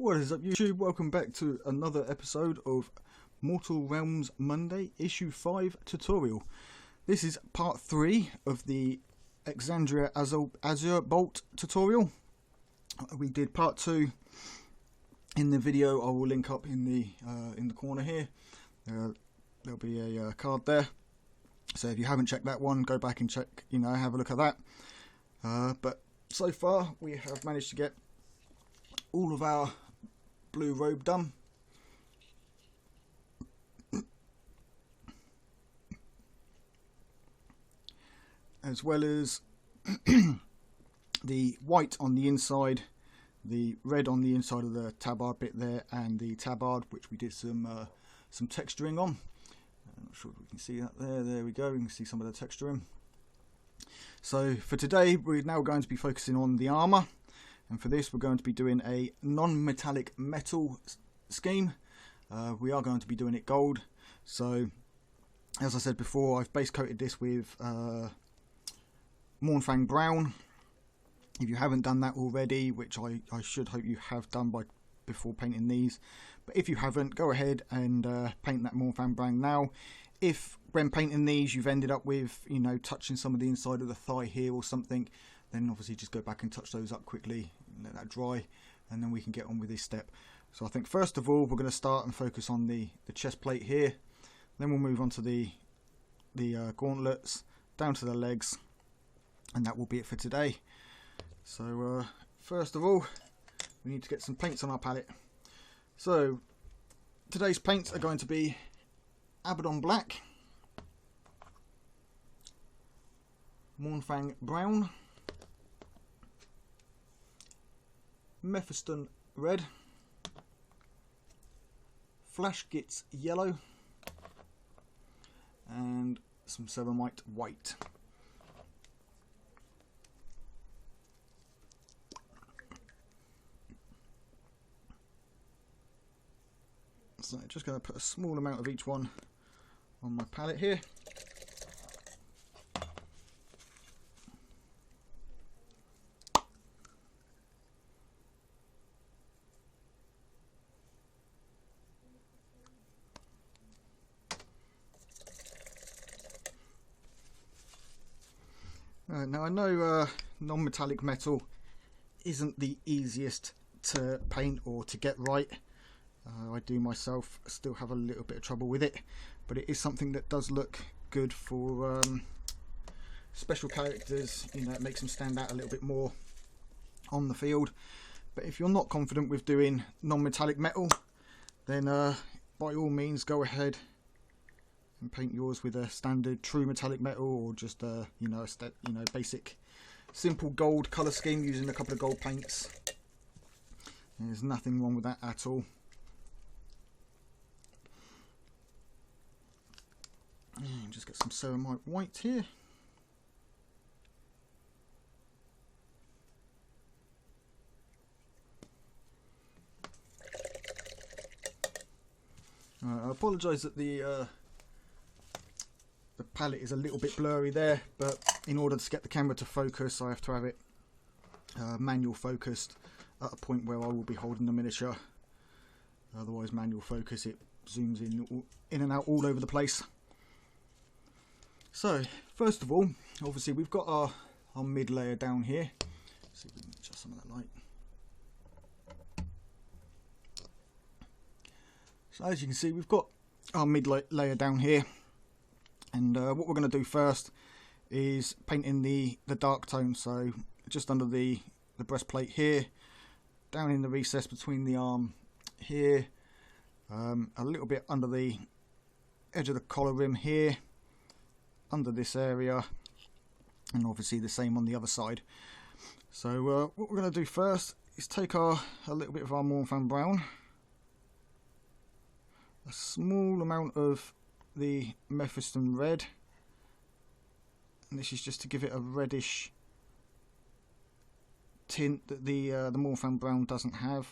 What is up, YouTube? Welcome back to another episode of Mortal Realms Monday issue 5 tutorial. This is part 3 of the Xandria Azurebolt tutorial. We did part 2 in the video. I will link up in the corner here. There'll be a card there. So if you haven't checked that one, go back and check. Have a look at that. But so far we have managed to get all of our blue robe done. As well as the white on the inside, the red on the inside of the tabard bit there, and the tabard which we did some texturing on. I'm not sure if we can see that there. There we go. We can see some of the texturing. So for today, we're now going to be focusing on the armour. And for this, we're going to be doing a non-metallic metal scheme. We are going to be doing it gold. So, as I said before, I've base coated this with Mournfang Brown. If you haven't done that already, which I should hope you have done before painting these. But if you haven't, go ahead and paint that Mournfang Brown now. If, when painting these, you've ended up with, touching some of the inside of the thigh here or something, then obviously just go back and touch those up quickly, let that dry, and then we can get on with this step. So I think first of all we're going to start and focus on the chest plate here, then we'll move on to the gauntlets, down to the legs, and that will be it for today. So first of all, we need to get some paints on our palette. So today's paints are going to be Abaddon Black, Mournfang Brown, Mephiston Red, Flashgitz Yellow, and some Ceramite White. So just going to put a small amount of each one on my palette here. Now I know non-metallic metal isn't the easiest to paint or to get right. I do myself still have a little bit of trouble with it, but it is something that does look good for special characters. It makes them stand out a little bit more on the field. But if you're not confident with doing non-metallic metal, then by all means go ahead and paint yours with a standard true metallic metal, or just basic simple gold colour scheme using a couple of gold paints. There's nothing wrong with that at all. And just get some Ceramite White here. I apologise that the palette is a little bit blurry there, but in order to get the camera to focus, I have to have it manual focused at a point where I will be holding the miniature. Otherwise, manual focus, it zooms in and out all over the place. So first of all, obviously we've got our mid layer down here. Let's see if we can adjust some of that light. So as you can see, we've got our mid layer down here. And what we're going to do first is paint in the dark tone, so just under the breastplate here, down in the recess between the arm here, a little bit under the edge of the collar rim here, under this area, and obviously the same on the other side. So what we're going to do first is take a little bit of our Mournfang Brown, a small amount of the Mephiston Red, and this is just to give it a reddish tint that the Mournfang Brown doesn't have.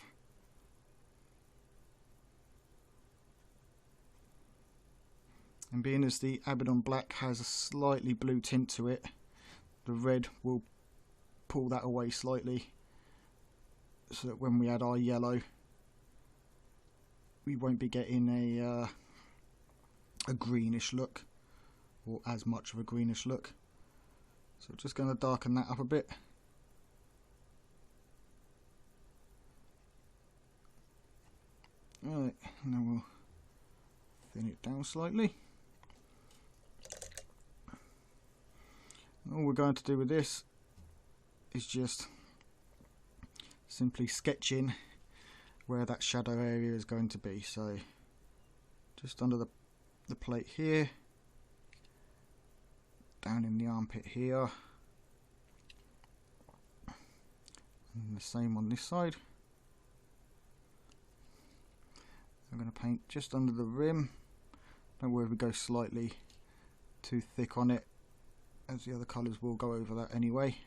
And being as the Abaddon Black has a slightly blue tint to it, the red will pull that away slightly, so that when we add our yellow, we won't be getting a greenish look, or as much of a greenish look. So just going to darken that up a bit. Right, and then we'll thin it down slightly. All we're going to do with this is just simply sketch in where that shadow area is going to be. So just under the plate here, down in the armpit here, and the same on this side. I'm going to paint just under the rim. Don't worry if we go slightly too thick on it, as the other colours will go over that anyway.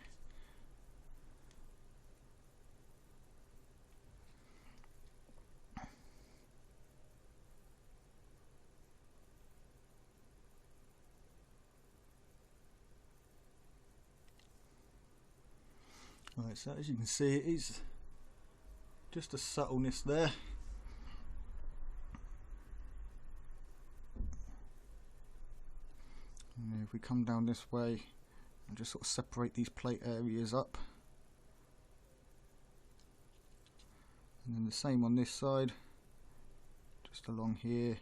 Right, so as you can see, it is just a subtleness there. And if we come down this way and just sort of separate these plate areas up, and then the same on this side, just along here,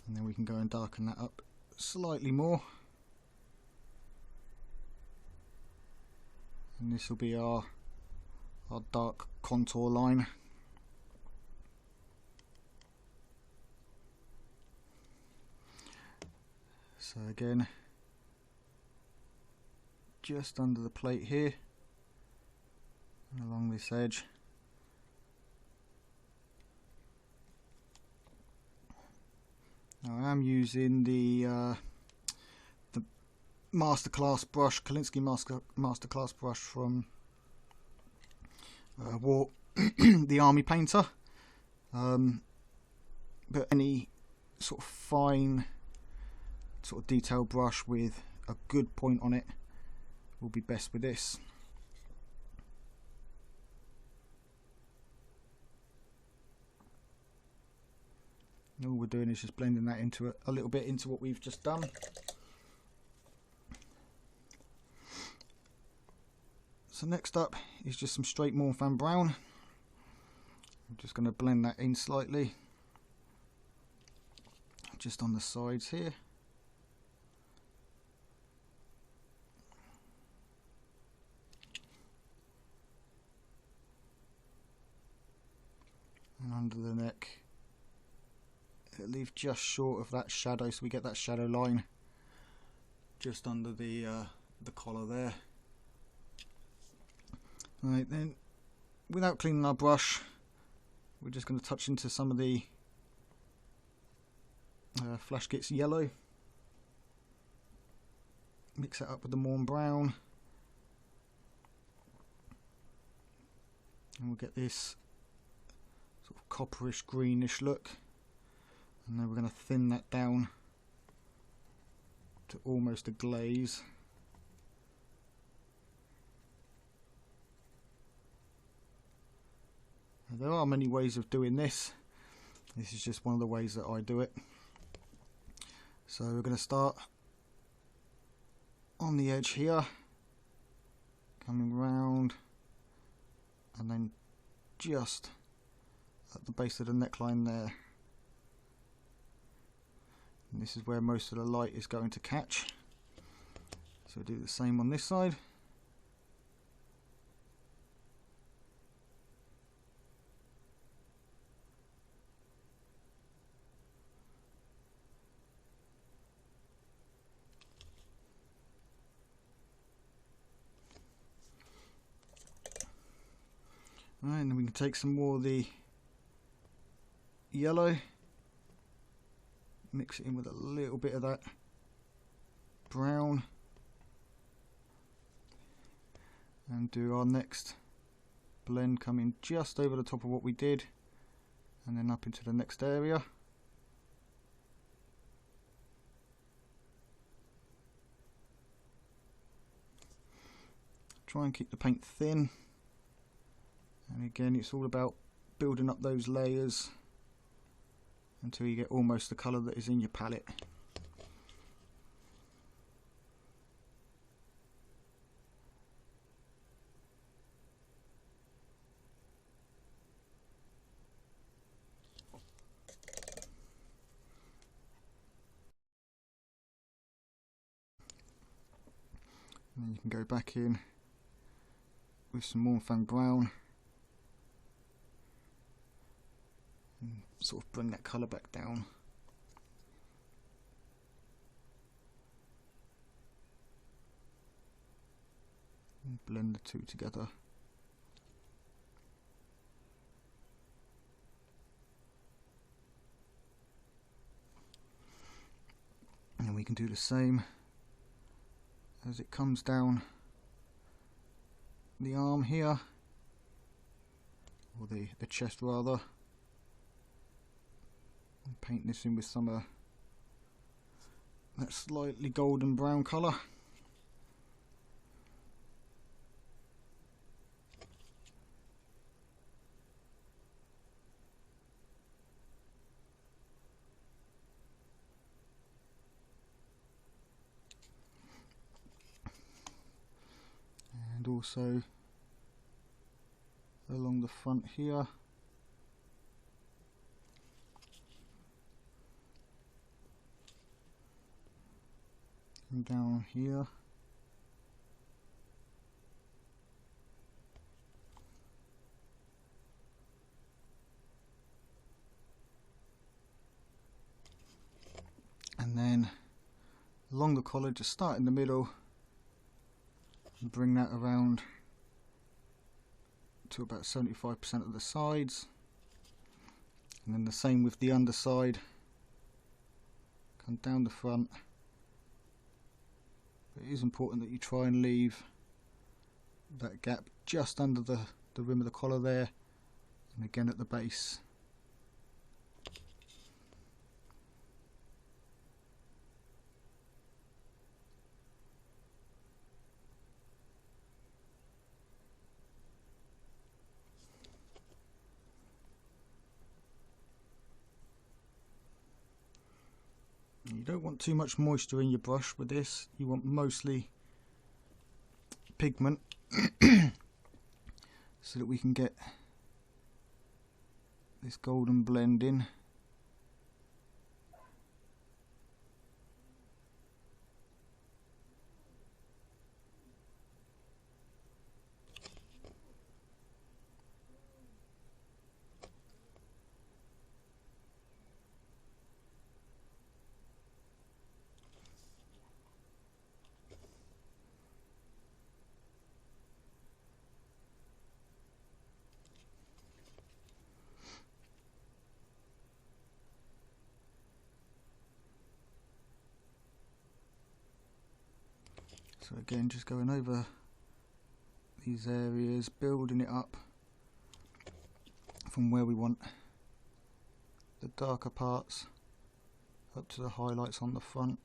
and then we can go and darken that up slightly more. And this will be our dark contour line. So again, just under the plate here and along this edge. Now I am using the Masterclass brush, Kolinsky Masterclass brush from the Army Painter, but any sort of fine sort of detail brush with a good point on it will be best with this. And all we're doing is just blending that into a little bit into what we've just done. So next up is just some straight Morphan brown. I'm just going to blend that in slightly, just on the sides here. And under the neck, it'll leave just short of that shadow, so we get that shadow line just under the collar there. Right, then, without cleaning our brush, we're just going to touch into some of the Flash Kits yellow. Mix it up with the Morn brown, and we'll get this sort of copperish greenish look. And then we're going to thin that down to almost a glaze. Now, there are many ways of doing this. This is just one of the ways that I do it. So we're going to start on the edge here, coming round, and then just at the base of the neckline there. And this is where most of the light is going to catch. So do the same on this side. Right, and then we can take some more of the yellow, mix it in with a little bit of that brown, and do our next blend coming just over the top of what we did, and then up into the next area. Try and keep the paint thin. And again, it's all about building up those layers until you get almost the colour that is in your palette. And then you can go back in with some more fan brown and sort of bring that colour back down. And blend the two together. And then we can do the same as it comes down the arm here, or the chest rather, and paint this in with some that slightly golden brown colour. And also along the front here. And down here. And then along the collar, just start in the middle and bring that around to about 75% of the sides, and then the same with the underside. Come down the front, but it is important that you try and leave that gap just under the rim of the collar there, and again at the base. You don't want too much moisture in your brush with this. You want mostly pigment so that we can get this golden blend in. So again, just going over these areas, building it up from where we want the darker parts up to the highlights on the front.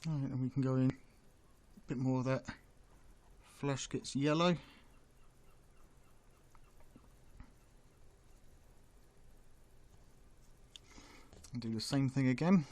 Alright, and we can go in a bit more of that flesh gets yellow. And do the same thing again.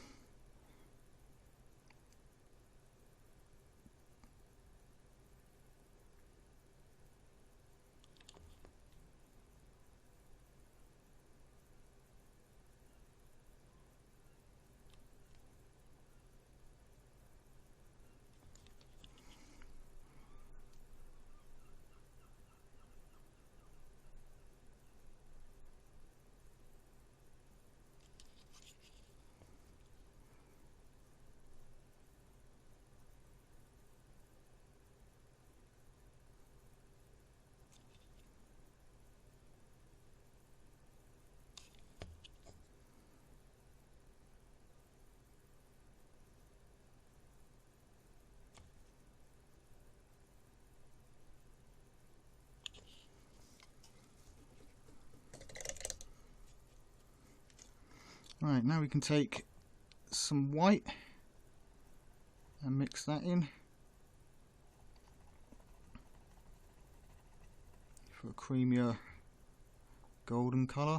Right, now we can take some white and mix that in for a creamier golden colour.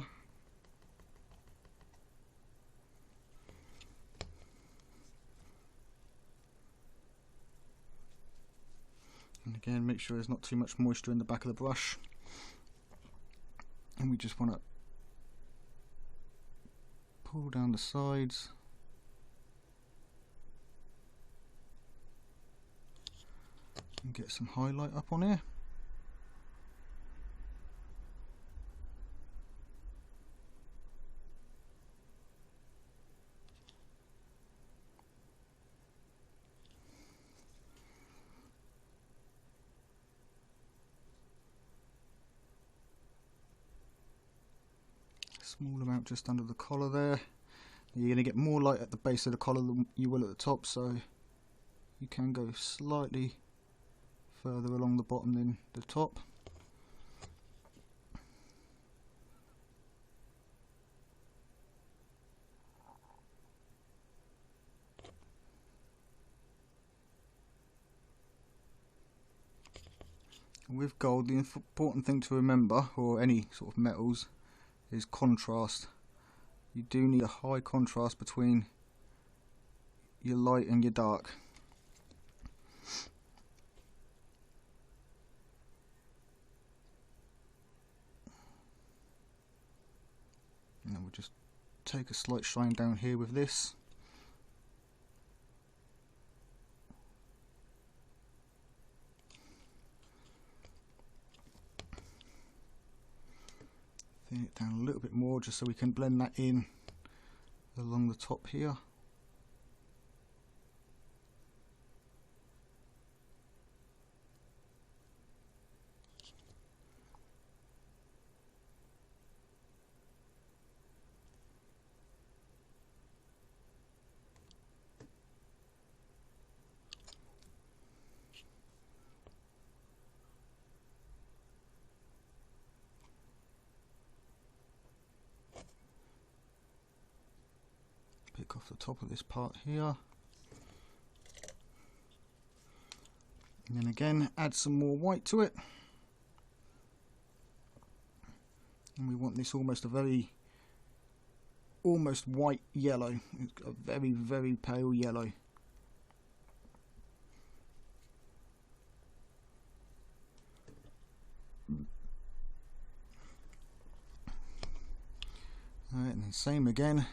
And again, make sure there's not too much moisture in the back of the brush. And we just want to pull down the sides and get some highlight up on here. Small amount just under the collar there. You're going to get more light at the base of the collar than you will at the top, so you can go slightly further along the bottom than the top. And with gold, the important thing to remember, or any sort of metals, is contrast. You do need a high contrast between your light and your dark. And then we'll just take a slight shine down here with this. Thin it down a little bit more just so we can blend that in along the top here. Pick off the top of this part here, and then again add some more white to it, and we want this almost white yellow. It's a very pale yellow. Alright, and then same again.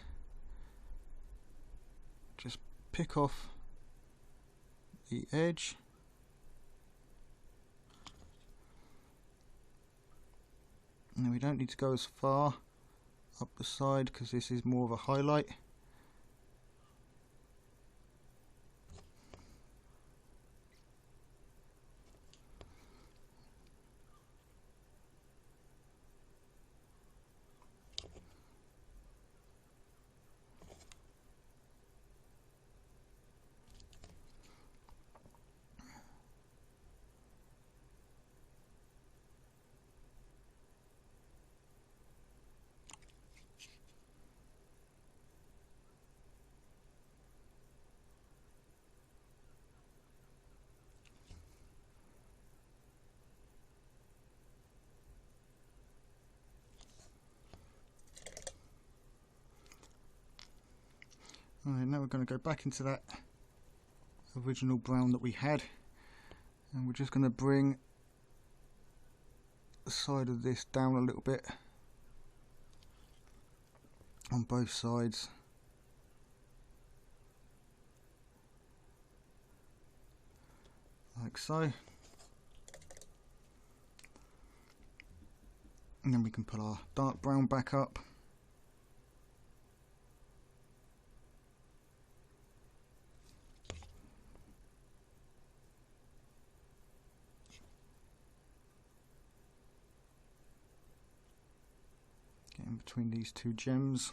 Just pick off the edge. Now we don't need to go as far up the side because this is more of a highlight. Alright, now we're going to go back into that original brown that we had, and we're just going to bring the side of this down a little bit on both sides. Like so. And then we can put our dark brown back up. Get in between these two gems.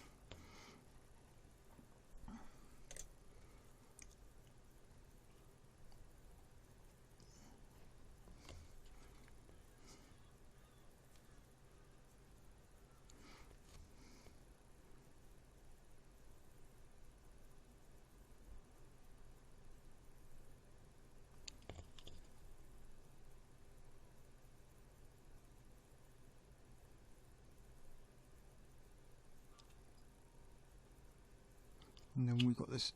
And then we've got this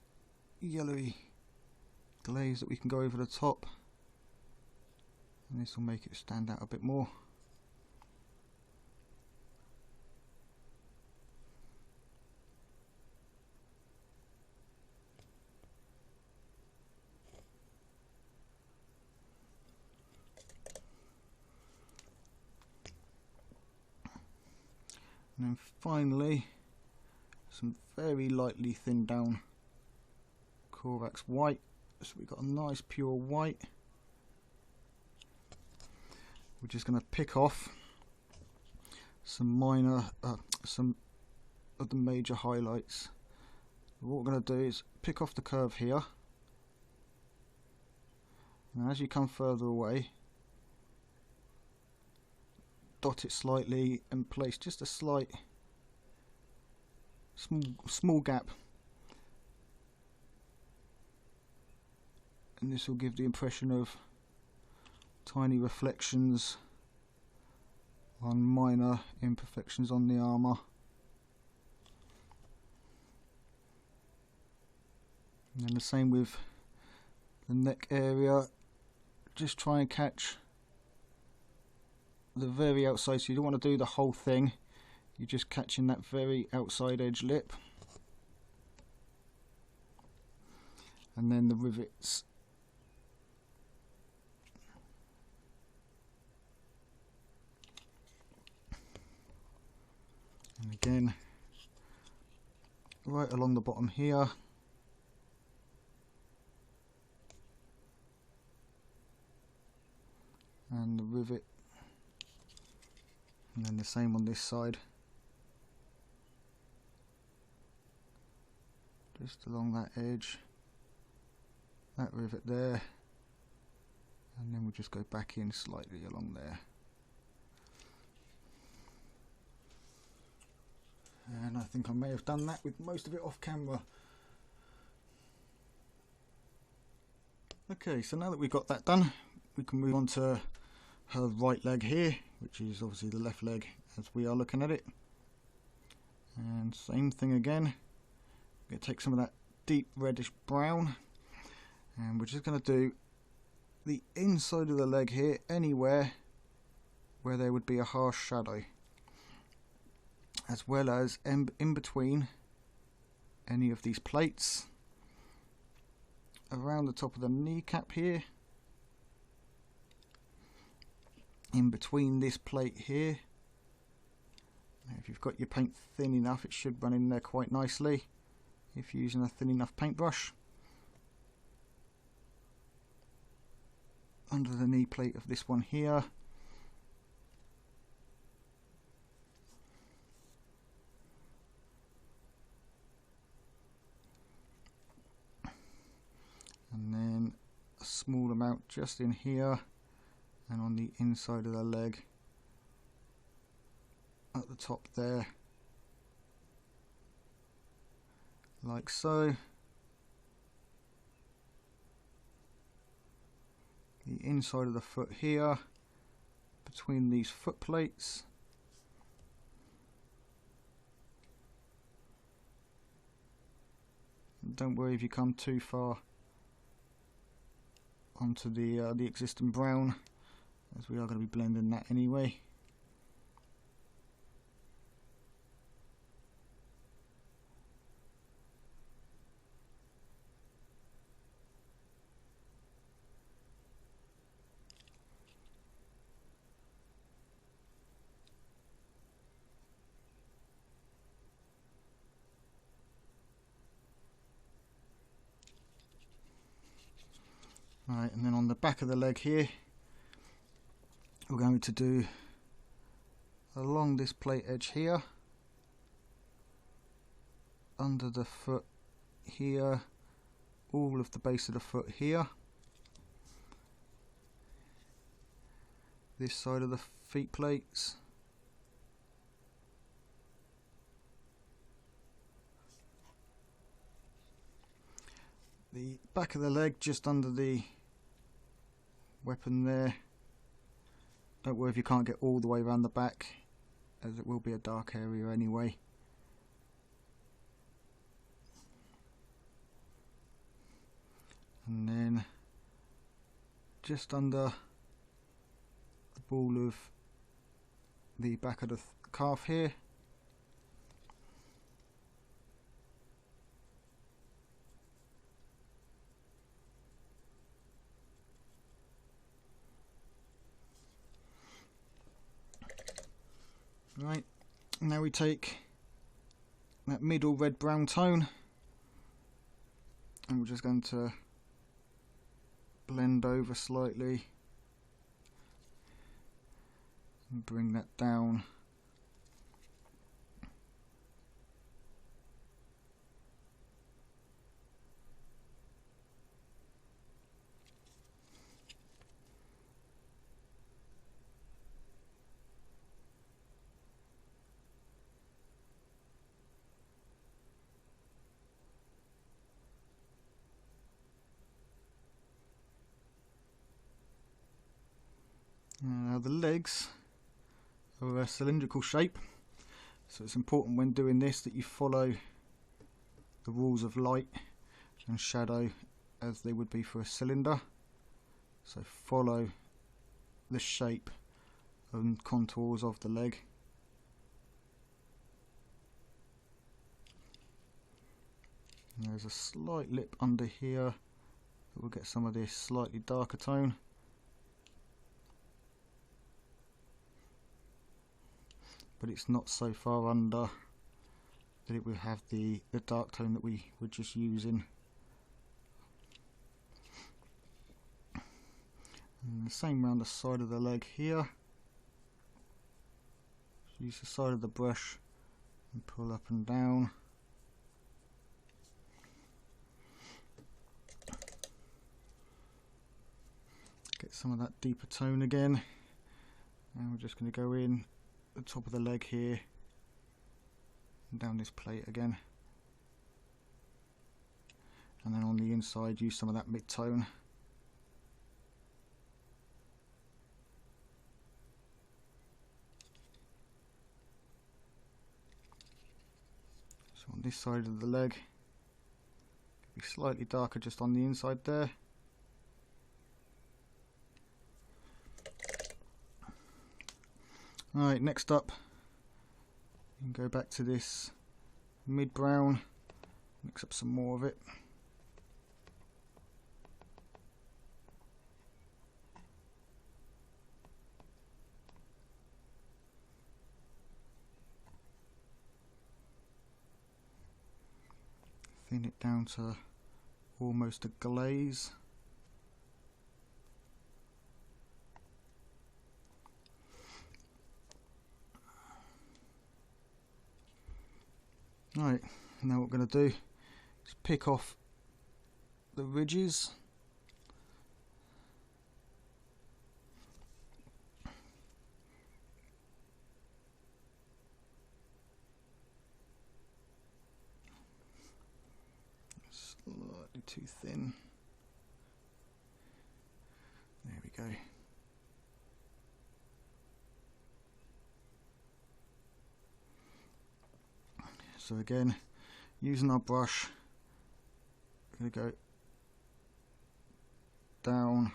yellowy glaze that we can go over the top, and this will make it stand out a bit more. And then finally, some very lightly thinned down Corax white. So we've got a nice pure white. We're just going to pick off some of the major highlights. What we're going to do is pick off the curve here. And as you come further away, dot it slightly and place just a slight small gap, and this will give the impression of tiny reflections on minor imperfections on the armour. And then the same with the neck area, just try and catch the very outside, so you don't want to do the whole thing, you're just catching that very outside edge lip. And then the rivets. And again, right along the bottom here. And the rivet. And then the same on this side. Just along that edge. That rivet there. And then we'll just go back in slightly along there. And I think I may have done that with most of it off camera. Okay, so now that we've got that done, we can move on to her right leg here, which is obviously the left leg as we are looking at it. And same thing again, we're going to take some of that deep reddish brown, and we're just going to do the inside of the leg here, anywhere where there would be a harsh shadow, as well as in between any of these plates, around the top of the kneecap here, in between this plate here. If you've got your paint thin enough, it should run in there quite nicely if you're using a thin enough paintbrush. Under the knee plate of this one here. And then a small amount just in here and on the inside of the leg at the top there, like so. The inside of the foot here, between these foot plates. And don't worry if you come too far onto the existing brown, as we are going to be blending that anyway. Right, and then on the back of the leg here, we're going to do along this plate edge here, under the foot here, all of the base of the foot here, this side of the feet plates, the back of the leg just under the weapon there. Don't worry if you can't get all the way around the back, as it will be a dark area anyway. and then just under the ball of the back of the calf here. Right, now we take that middle red brown tone and we're just going to blend over slightly and bring that down. Now the legs are a cylindrical shape, so it's important when doing this that you follow the rules of light and shadow as they would be for a cylinder. So follow the shape and contours of the leg. And there's a slight lip under here that will get some of this slightly darker tone. But it's not so far under that it will have the dark tone that we were just using. And the same around the side of the leg here. Use the side of the brush and pull up and down. Get some of that deeper tone again. And we're just going to go in the top of the leg here and down this plate again, and then on the inside use some of that mid-tone. So on this side of the leg it'll be slightly darker just on the inside there. Alright, next up you can go back to this mid-brown, mix up some more of it. Thin it down to almost a glaze. Right, now what we're going to do is pick off the ridges. Slightly too thin. There we go. So again, using our brush, we're going to go down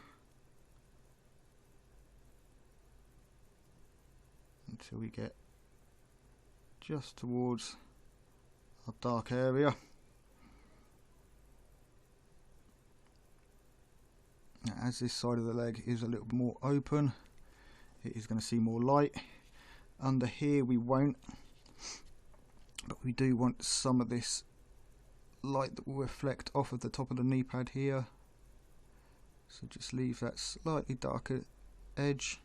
until we get just towards our dark area. Now, as this side of the leg is a little more open, it is going to see more light. Under here we won't, but we do want some of this light that will reflect off of the top of the knee pad here. So just leave that slightly darker edge.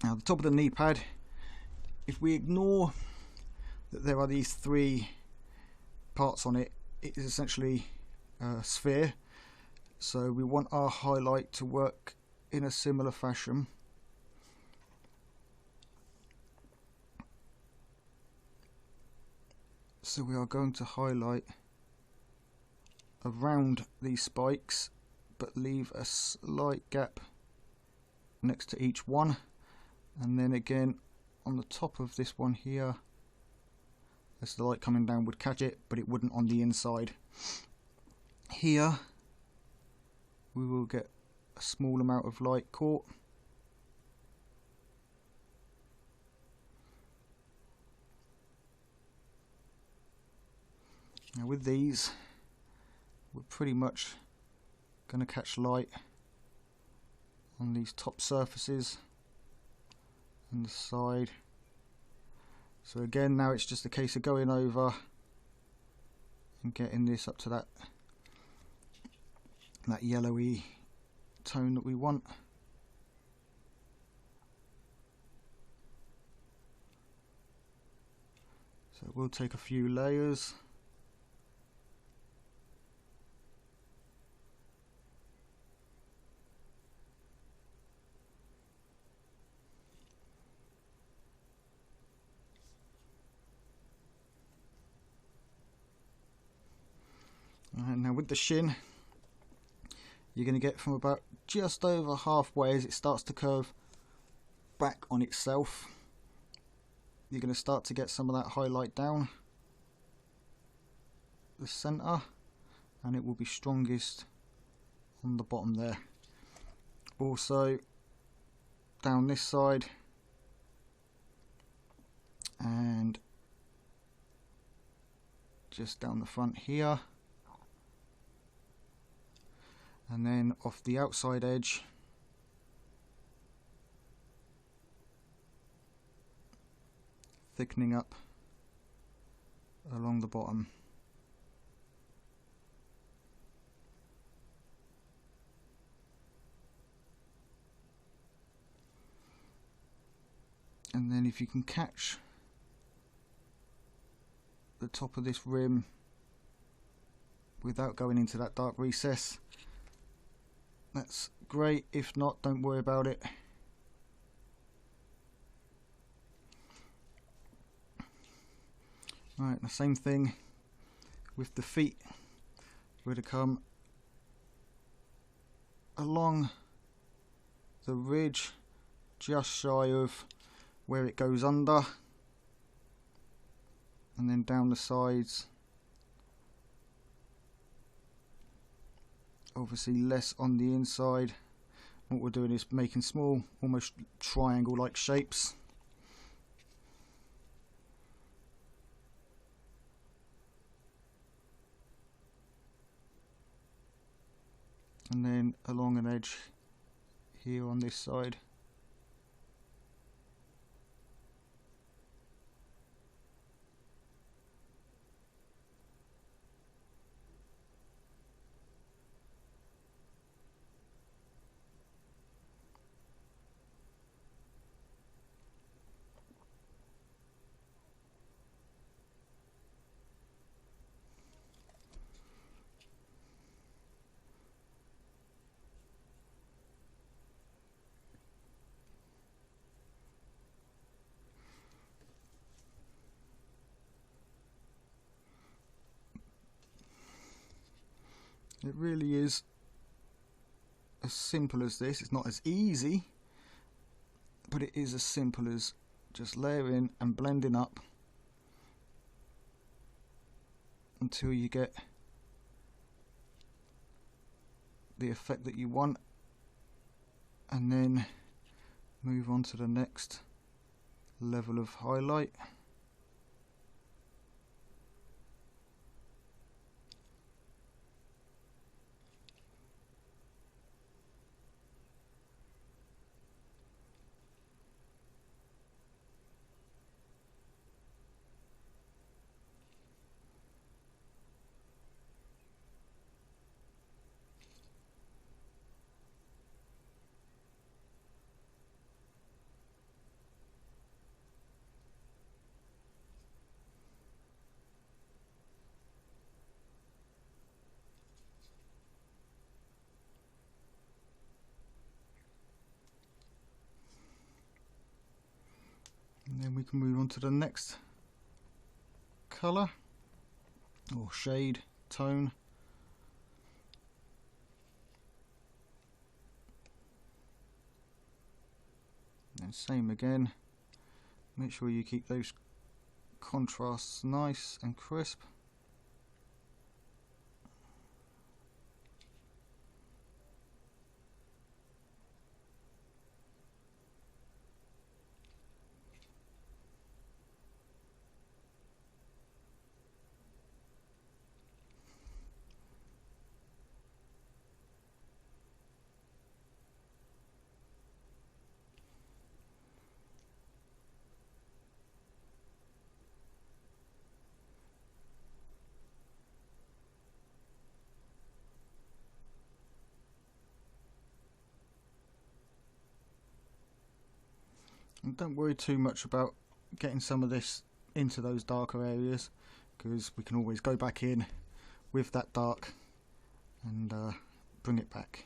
Now the top of the knee pad, if we ignore that there are these three parts on it, it is essentially a sphere. So we want our highlight to work in a similar fashion. So we are going to highlight around these spikes, but leave a slight gap next to each one, and then again on the top of this one here as the light coming down would catch it, but it wouldn't on the inside. Here we will get a small amount of light caught. Now with these, we're pretty much going to catch light on these top surfaces and the side. So again, now it's just a case of going over and getting this up to that yellowy tone that we want. So we'll take a few layers. And now with the shin, you're going to get from about just over halfway as it starts to curve back on itself. You're going to start to get some of that highlight down the center, and it will be strongest on the bottom there. Also down this side and just down the front here. And then off the outside edge, thickening up along the bottom. And then if you can catch the top of this rim without going into that dark recess, that's great. If not, don't worry about it. Right, the same thing with the feet. We're going to come along the ridge just shy of where it goes under, and then down the sides. Obviously less on the inside. What we're doing is making small, almost triangle like shapes. And then along an edge here on this side. It really is as simple as this. It's not as easy, but it is as simple as just layering and blending up until you get the effect that you want, and then move on to the next level of highlight. And then we can move on to the next colour or shade, tone. And same again, make sure you keep those contrasts nice and crisp. And don't worry too much about getting some of this into those darker areas, because we can always go back in with that dark and bring it back.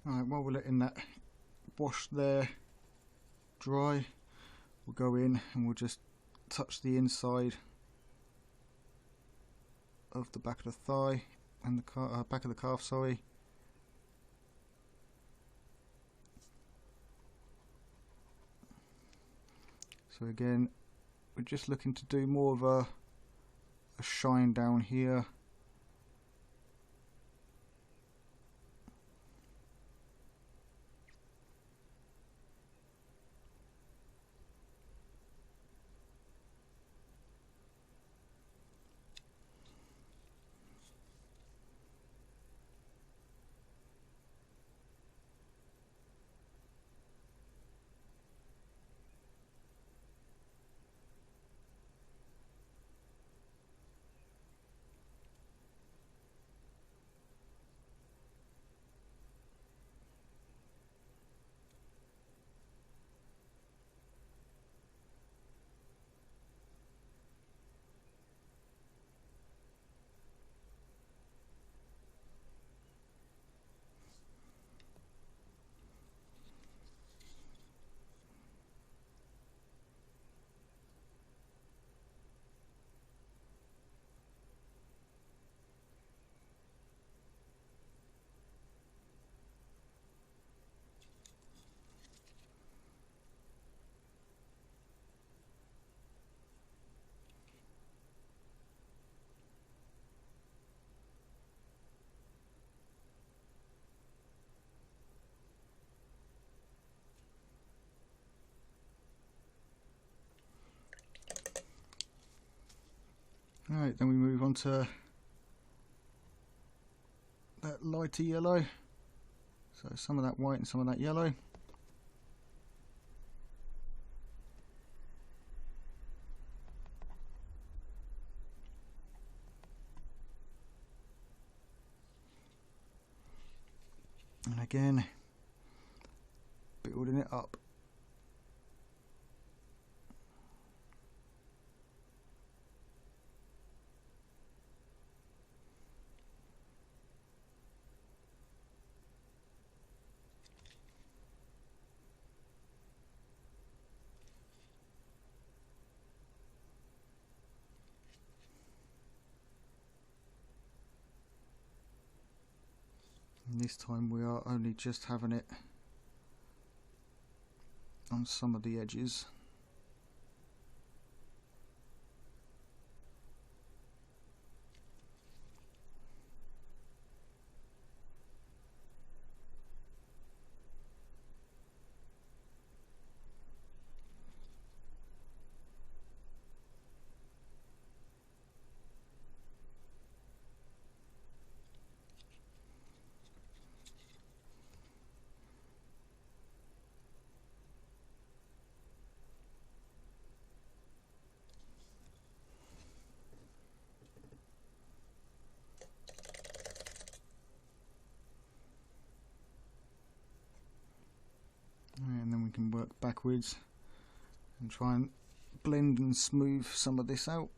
Alright, while we're letting that wash there dry, we'll go in and we'll just touch the inside of the back of the thigh and the back of the calf, sorry. So again, we're just looking to do more of a shine down here. Alright, then we move on to that lighter yellow. So some of that white and some of that yellow. And again, building it up. And this time we are only just having it on some of the edges. And then we can work backwards and try and blend and smooth some of this out.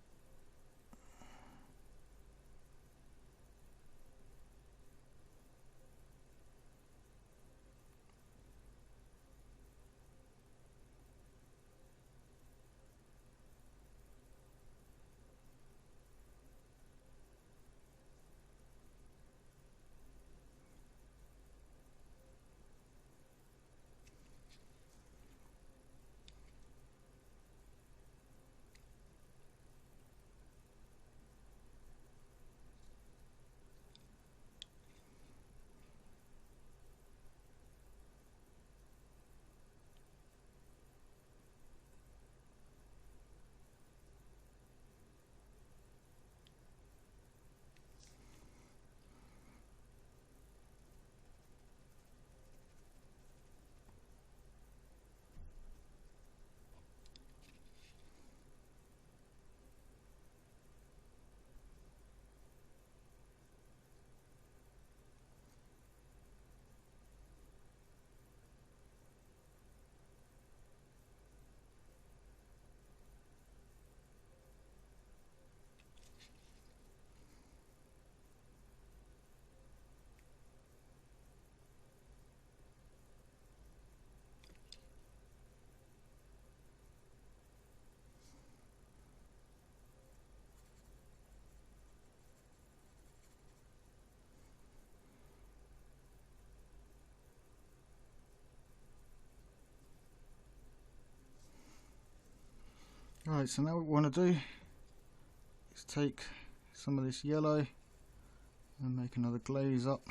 Right, so now what we want to do is take some of this yellow and make another glaze up.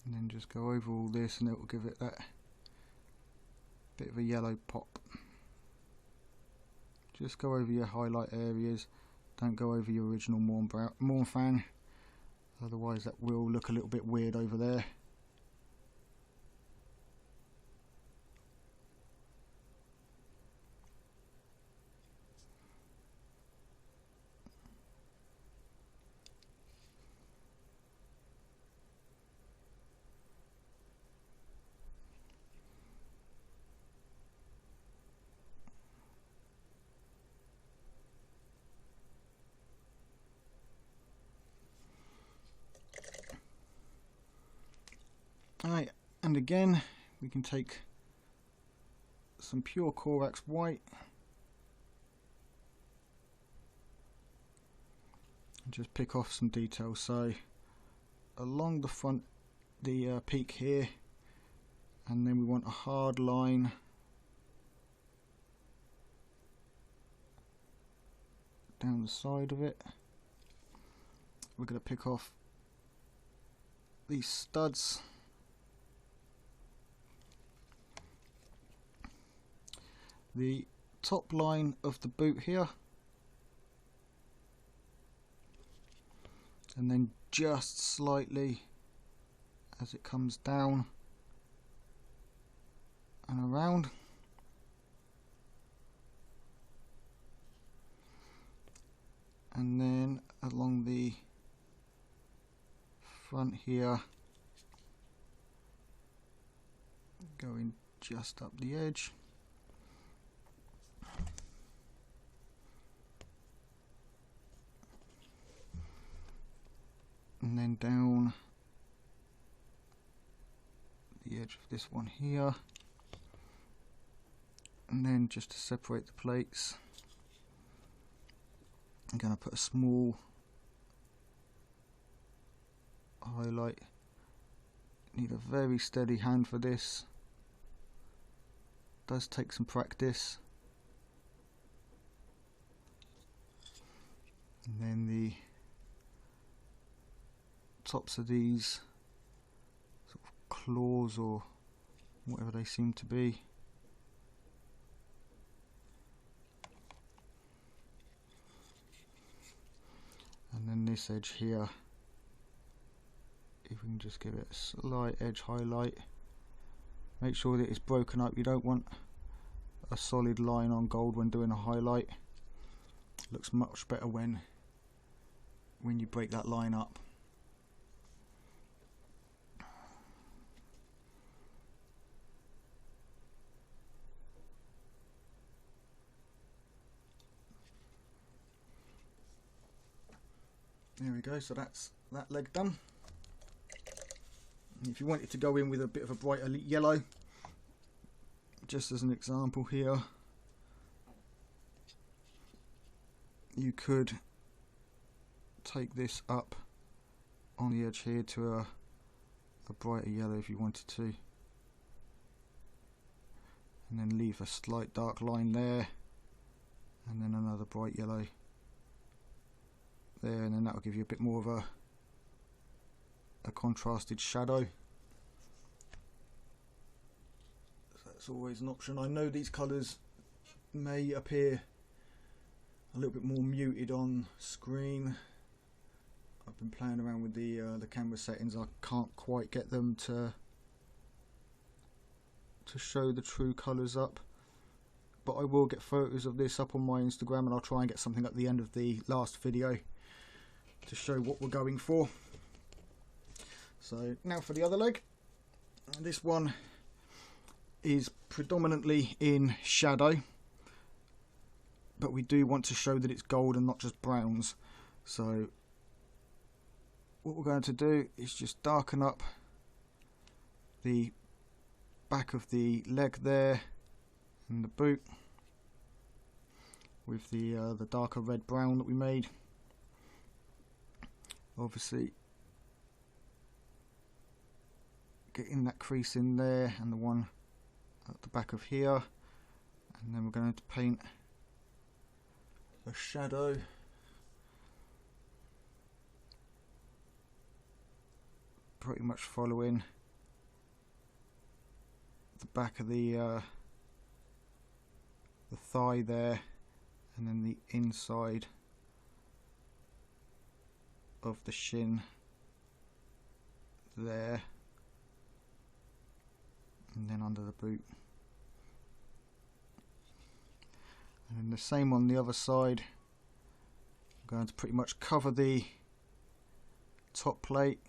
And then just go over all this and it will give it that bit of a yellow pop. Just go over your highlight areas, don't go over your original Mornfang, otherwise that will look a little bit weird over there. Right, and again we can take some pure Corax white and just pick off some details. So along the front, the peak here, and then we want a hard line down the side of it. We're going to pick off these studs. The top line of the boot here, and then just slightly as it comes down and around. And then along the front here, going just up the edge. And then down the edge of this one here. And then just to separate the plates, I'm going to put a small highlight. Need a very steady hand for this. Does take some practice. And then the tops of these sort of claws or whatever they seem to be. And then this edge here, if we can just give it a slight edge highlight. Make sure that it's broken up. You don't want a solid line on gold when doing a highlight. Looks much better when you break that line up. There we go, so that's that leg done. And if you wanted to go in with a bit of a brighter yellow, just as an example here, you could take this up on the edge here to a brighter yellow if you wanted to, and then leave a slight dark line there, and then another bright yellow there, and then that will give you a bit more of a contrasted shadow. So that's always an option. I know these colours may appear a little bit more muted on screen. I've been playing around with the camera settings. I can't quite get them to show the true colours up, but I will get photos of this up on my Instagram, and I'll try and get something at the end of the last video to show what we're going for. So now for the other leg. This one is predominantly in shadow, but we do want to show that it's gold and not just browns. So what we're going to do is just darken up the back of the leg there and the boot with the darker red brown that we made. Obviously getting that crease in there and the one at the back of here, and then we're going to paint a shadow pretty much following the back of the thigh there, and then the inside of the shin there, and then under the boot, and then the same on the other side. I'm going to pretty much cover the top plate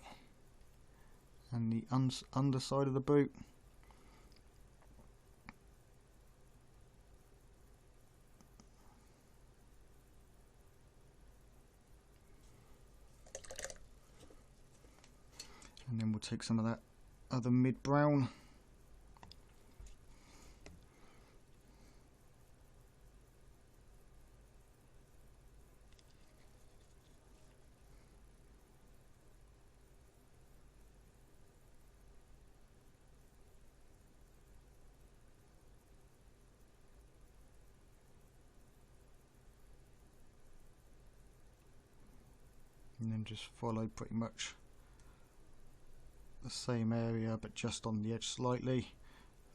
and the underside of the boot. And then we'll take some of that other mid brown and then just follow pretty much the same area, but just on the edge slightly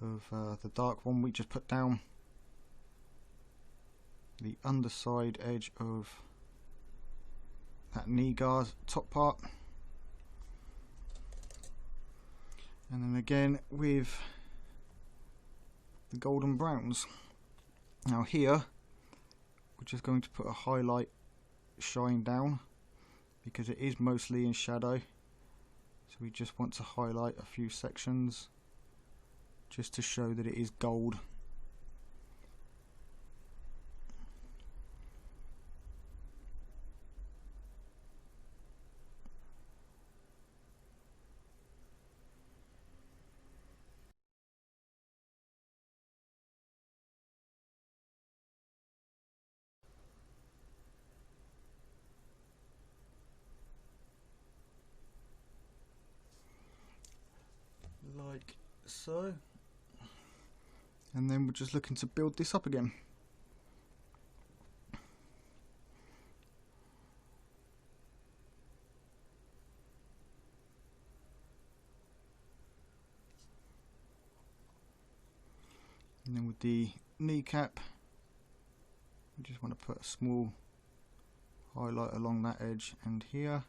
of the dark one we just put down. The underside edge of that knee guard top part. And then again with the golden browns. Now here we're just going to put a highlight shine down because it is mostly in shadow, so we just want to highlight a few sections just to show that it is gold. Like so, and then we're just looking to build this up again. And then with the kneecap, we just want to put a small highlight along that edge and here.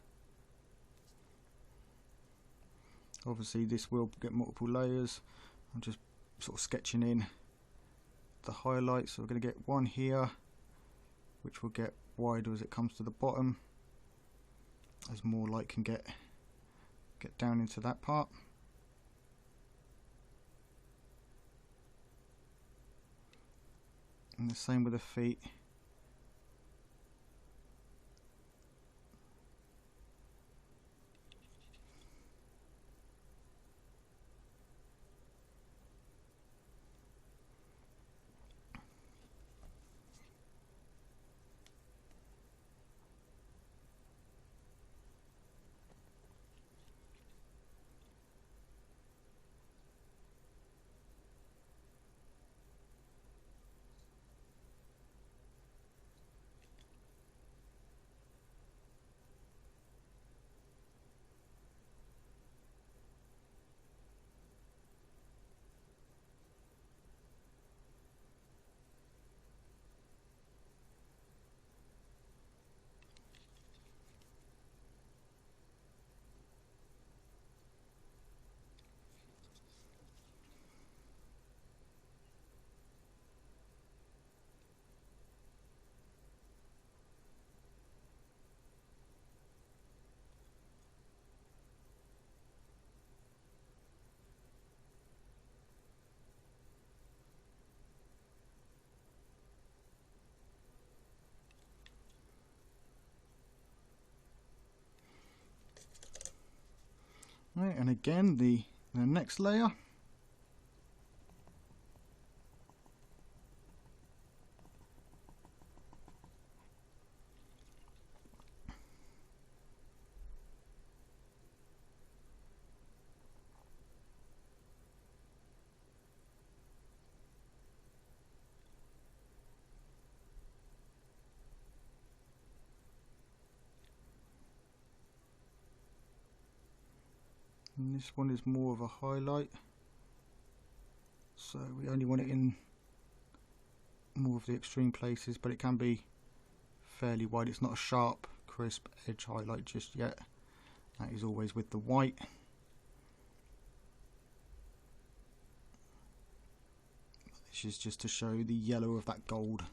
Obviously this will get multiple layers. I'm just sort of sketching in the highlights. So we're going to get one here, which will get wider as it comes to the bottom, as more light can get down into that part. And the same with the feet. Right, and again the next layer. And this one is more of a highlight, so we only want it in more of the extreme places, but it can be fairly wide. It's not a sharp, crisp edge highlight just yet. That is always with the white. This is just to show the yellow of that gold.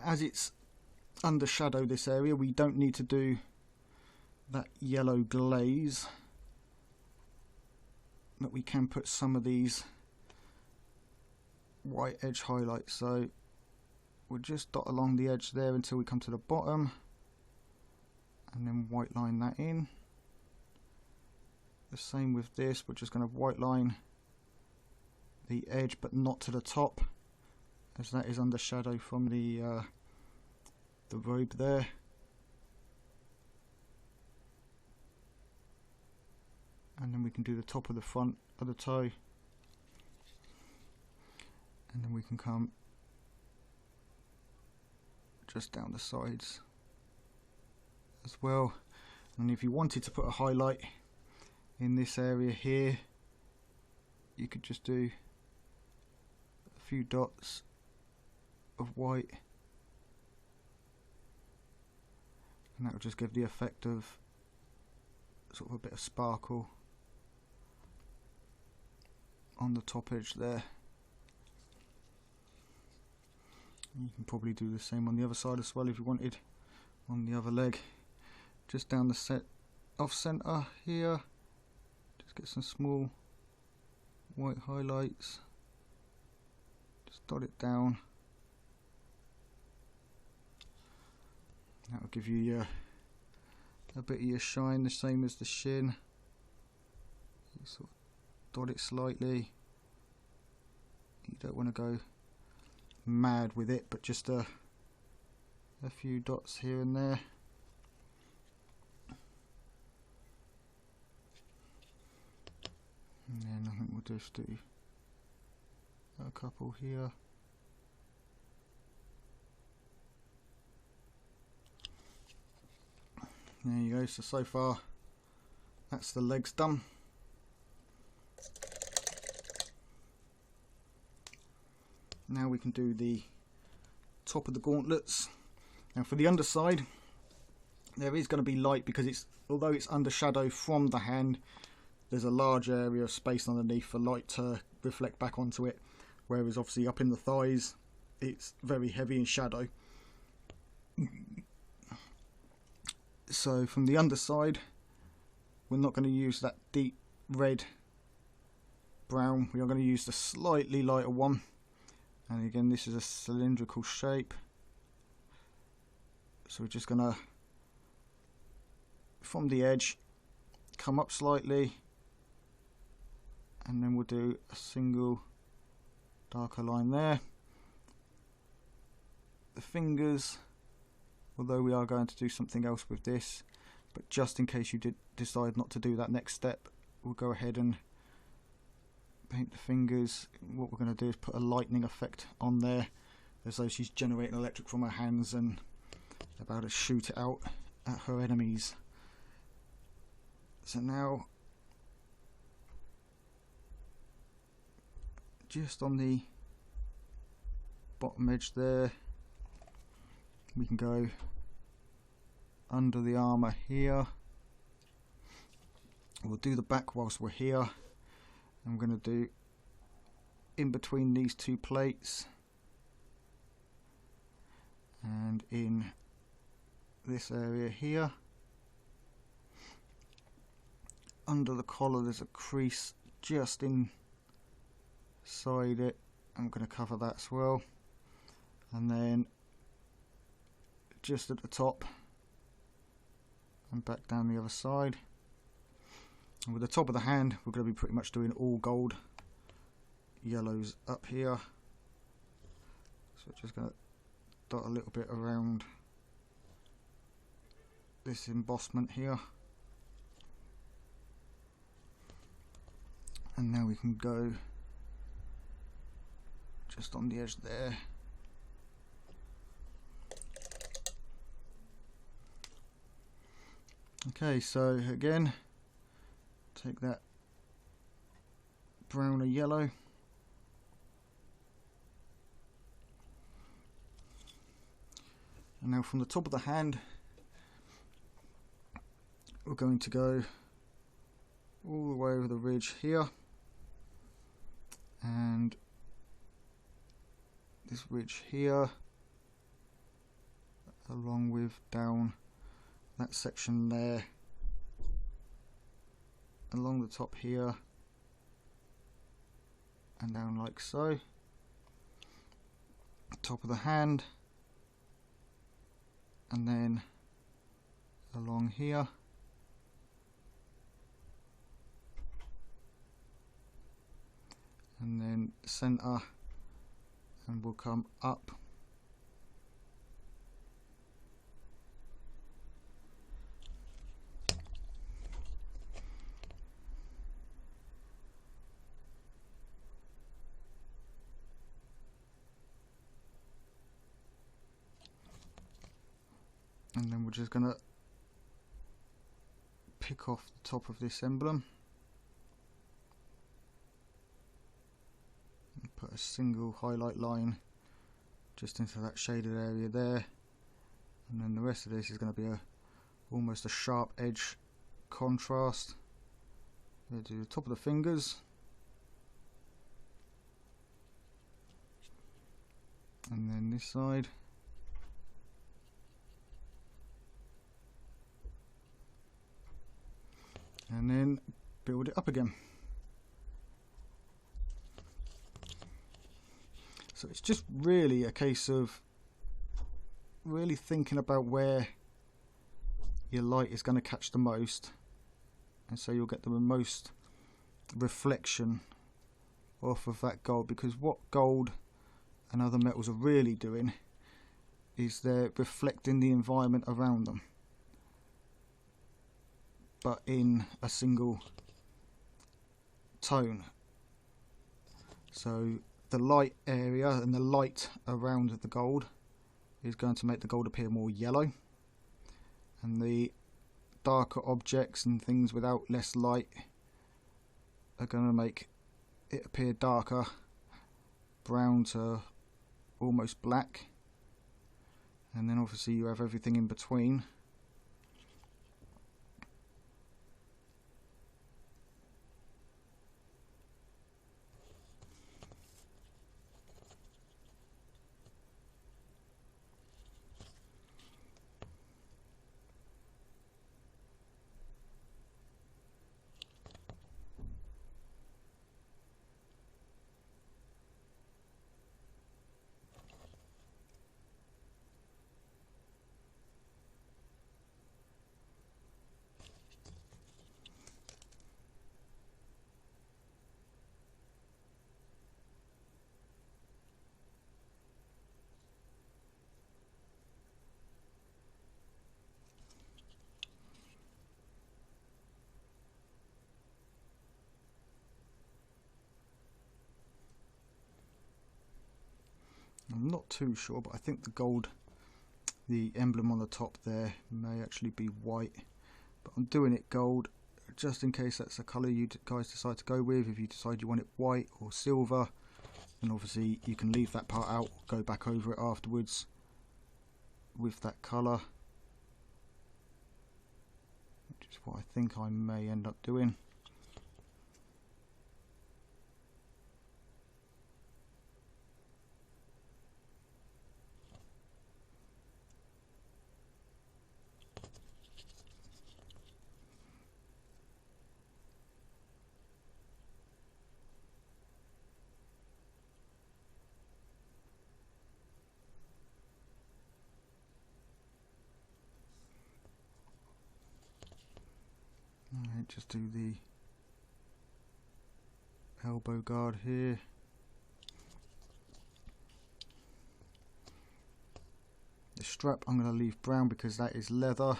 As it's under shadow this area, we don't need to do that yellow glaze, but we can put some of these white edge highlights. So we'll just dot along the edge there until we come to the bottom, and then white line that in. The same with this, we're just going to white line the edge but not to the top, as that is under shadow from the robe there. And then we can do the top of the front of the toe, and then we can come just down the sides as well. And if you wanted to put a highlight in this area here, you could just do a few dots of white, and that will just give the effect of sort of a bit of sparkle on the top edge there. You can probably do the same on the other side as well if you wanted, on the other leg. Just down the set off center here, just get some small white highlights, just dot it down. That will give you a bit of your shine, the same as the shin. You sort of dot it slightly. You don't want to go mad with it, but just a few dots here and there. And then I think we'll just do a couple here. There you go, so far that's the legs done. Now we can do the top of the gauntlets. Now for the underside, there is going to be light because although it's under shadow from the hand, there's a large area of space underneath for light to reflect back onto it, whereas obviously up in the thighs it's very heavy in shadow. So from the underside, we're not going to use that deep red brown, we are going to use the slightly lighter one. And again, this is a cylindrical shape, so we're just going to, from the edge, come up slightly, and then we'll do a single darker line there. The fingers, although we are going to do something else with this, but just in case you did decide not to do that next step, we'll go ahead and paint the fingers. What we're going to do is put a lightning effect on there, as though she's generating electric from her hands and about to shoot it out at her enemies. So now, just on the bottom edge there, we can go under the armour here. We'll do the back whilst we're here. I'm going to do in between these two plates, and in this area here. Under the collar there's a crease just inside it. I'm going to cover that as well. And then just at the top and back down the other side. And with the top of the hand, we're going to be pretty much doing all gold, yellows up here. So just going to dot a little bit around this embossment here. And now we can go just on the edge there. Okay, so again, take that brown or yellow, and now from the top of the hand we're going to go all the way over the ridge here, and this ridge here, along with down that section there, along the top here, and down like so. Top of the hand, and then along here, and then center, and we'll come up and then we're just gonna pick off the top of this emblem and put a single highlight line just into that shaded area there, and then the rest of this is going to be almost a sharp edge contrast. We'll do the top of the fingers, and then this side, and then build it up again. So it's just really a case of really thinking about where your light is going to catch the most, and so you'll get the most reflection off of that gold, because what gold and other metals are really doing is they're reflecting the environment around them, but in a single tone. So the light area and the light around the gold is going to make the gold appear more yellow, and the darker objects and things without less light are going to make it appear darker, brown to almost black, and then obviously you have everything in between. I'm not too sure, but I think the gold, the emblem on the top there, may actually be white, but I'm doing it gold just in case that's the colour you guys decide to go with. If you decide you want it white or silver, then obviously you can leave that part out, go back over it afterwards with that colour, which is what I think I may end up doing. Alright, just do the elbow guard here. The strap I'm going to leave brown because that is leather.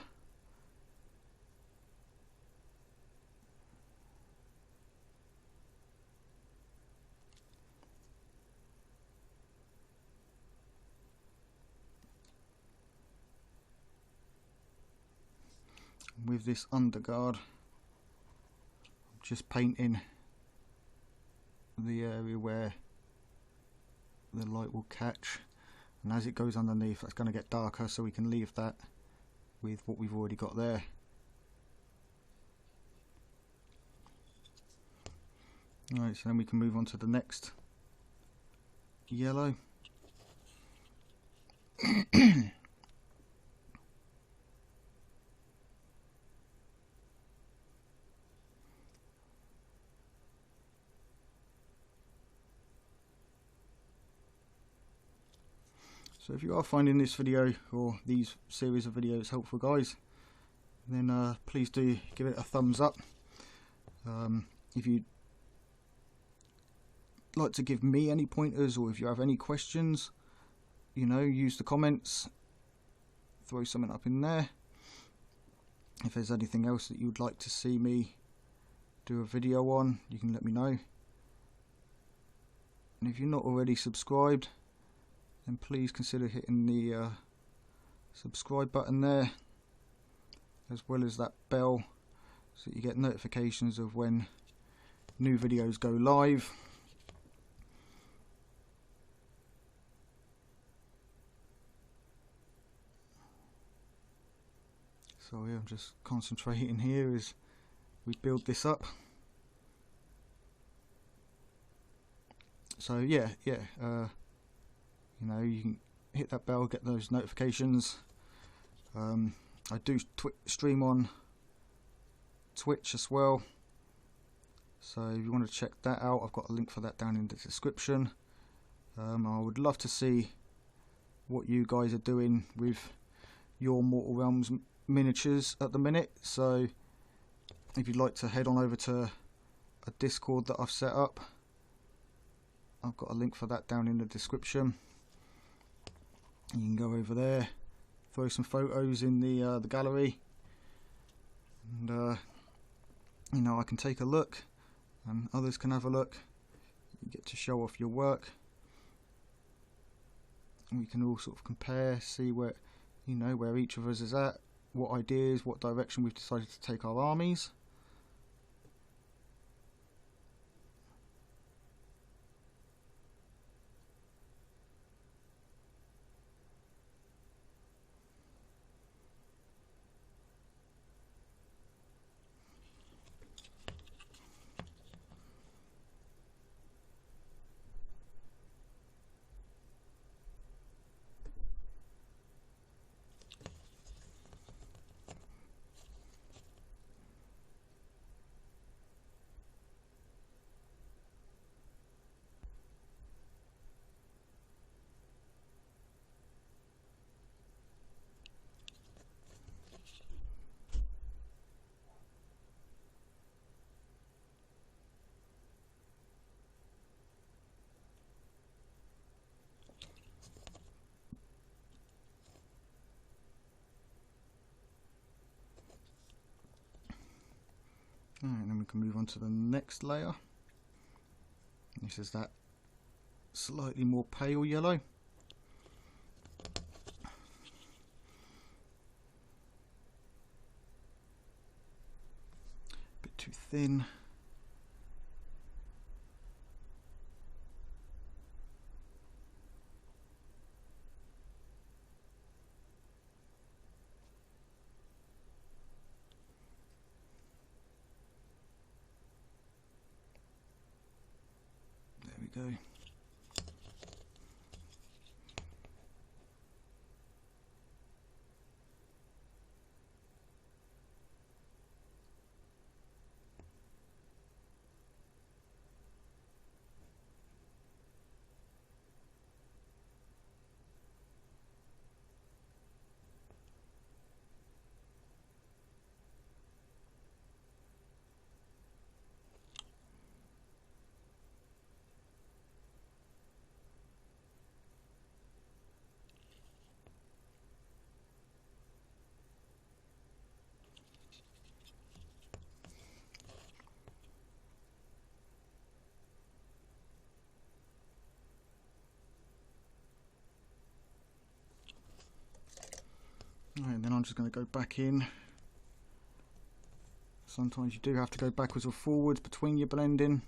With this underguard, I'm just painting the area where the light will catch, and as it goes underneath that's going to get darker, so we can leave that with what we've already got there. Alright, so then we can move on to the next yellow. So if you are finding this video or these series of videos helpful, guys, then please do give it a thumbs up. If you'd like to give me any pointers, or if you have any questions, you know, use the comments, throw something up in there. If there's anything else that you'd like to see me do a video on, you can let me know. And if you're not already subscribed, then please consider hitting the subscribe button there, as well as that bell, so you get notifications of when new videos go live. Sorry, I'm just concentrating here as we build this up. So yeah, you know, you can hit that bell, get those notifications. I do stream on Twitch as well, so if you want to check that out, I've got a link for that down in the description. I would love to see what you guys are doing with your Mortal Realms miniatures at the minute, so if you'd like to head on over to a Discord that I've set up, I've got a link for that down in the description. You can go over there, throw some photos in the gallery, and you know, I can take a look and others can have a look. You get to show off your work, and we can all sort of compare, see where, you know, where each of us is at, what ideas, what direction we've decided to take our armies. And then we can move on to the next layer. This is that slightly more pale yellow. Bit too thin. Go. Right, then I'm just going to go back in. Sometimes you do have to go backwards or forwards between your blending.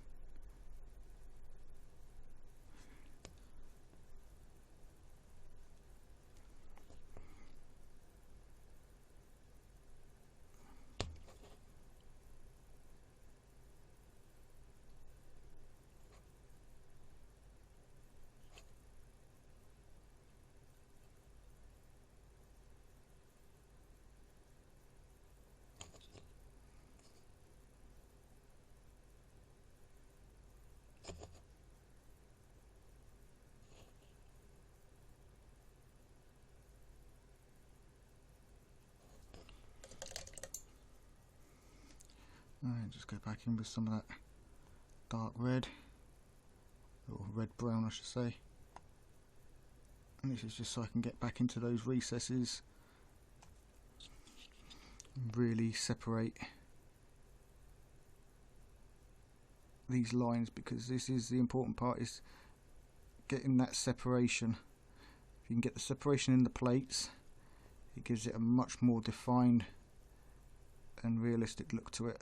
Right, just go back in with some of that dark red, or red brown I should say, and this is just so I can get back into those recesses and really separate these lines, because this is the important part, is getting that separation. If you can get the separation in the plates, it gives it a much more defined and realistic look to it.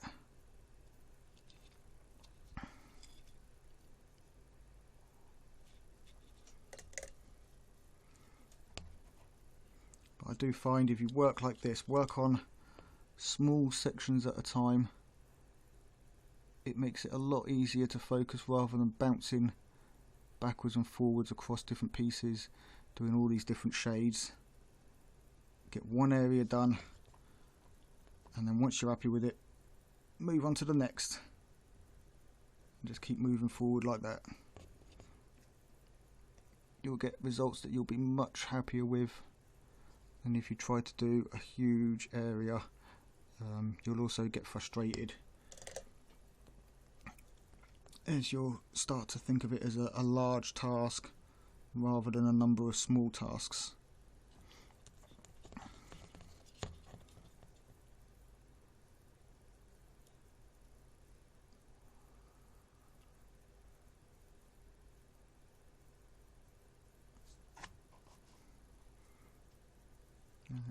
But I do find if you work like this, work on small sections at a time, it makes it a lot easier to focus rather than bouncing backwards and forwards across different pieces, doing all these different shades. Get one area done, and then once you're happy with it, move on to the next. And just keep moving forward like that. You'll get results that you'll be much happier with than if you try to do a huge area. You'll also get frustrated as you'll start to think of it as a large task rather than a number of small tasks.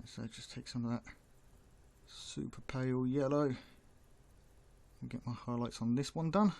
So just take some of that super pale yellow and get my highlights on this one done.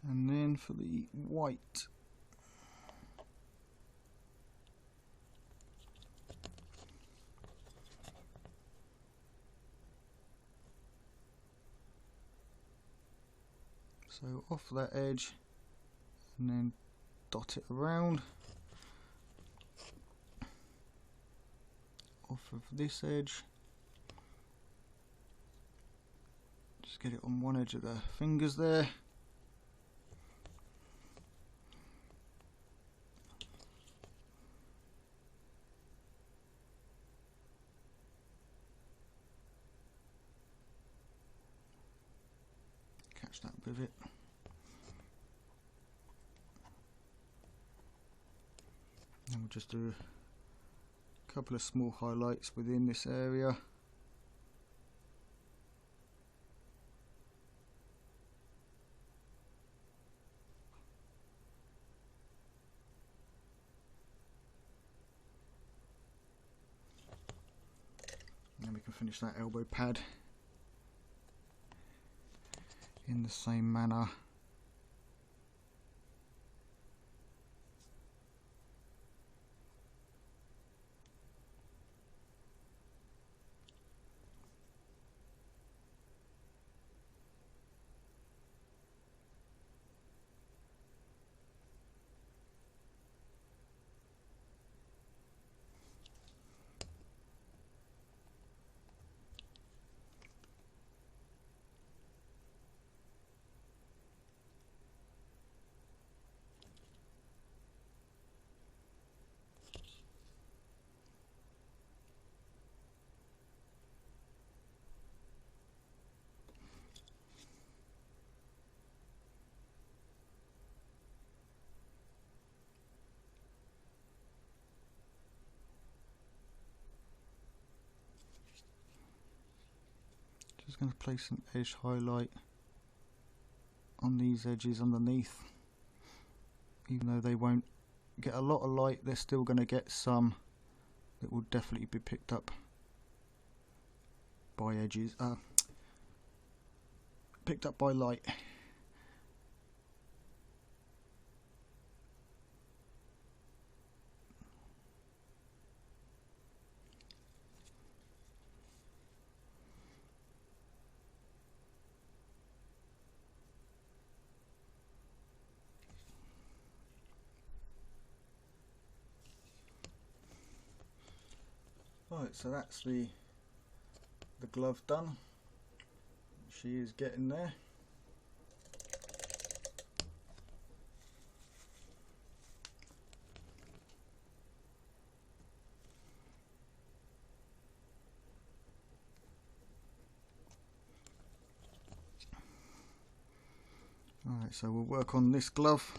And then for the white, so off that edge and then dot it around, off of this edge, just get it on one edge of the fingers there. Catch that with it. And we'll just do a couple of small highlights within this area. And then we can finish that elbow pad in the same manner. Just going to place an edge highlight on these edges underneath. Even though they won't get a lot of light, they're still going to get some that will definitely be picked up by edges, picked up by light. Right, so that's the glove done. She is getting there. Right, Right, so we'll work on this glove.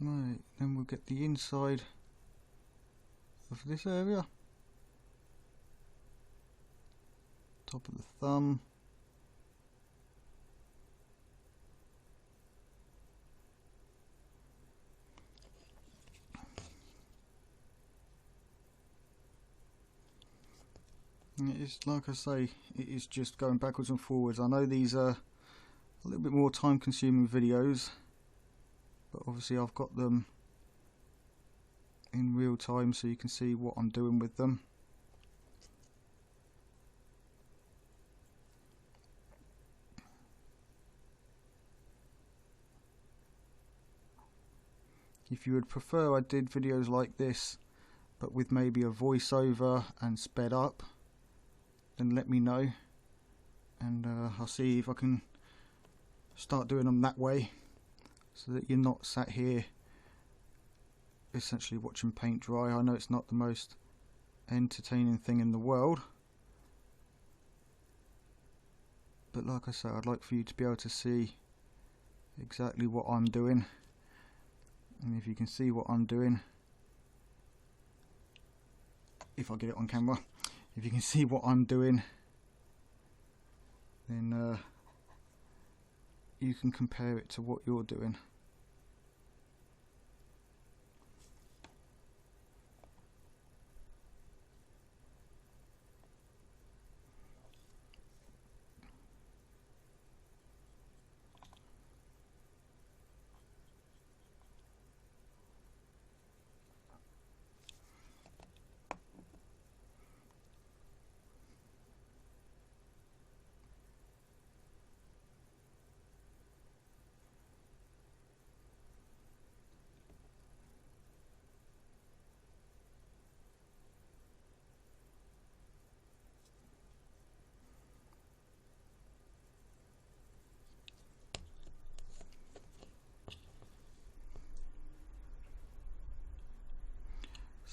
Right, then we'll get the inside of this area, top of the thumb, and it is, like I say, it is just going backwards and forwards. I know these are a little bit more time consuming videos, but obviously I've got them in real time so you can see what I'm doing with them. If you would prefer I did videos like this but with maybe a voiceover and sped up, then let me know, and I'll see if I can start doing them that way, so that you're not sat here essentially watching paint dry. I know it's not the most entertaining thing in the world, but like I say, I'd like for you to be able to see exactly what I'm doing. And if you can see what I'm doing, if I get it on camera, if you can see what I'm doing, then you can compare it to what you're doing.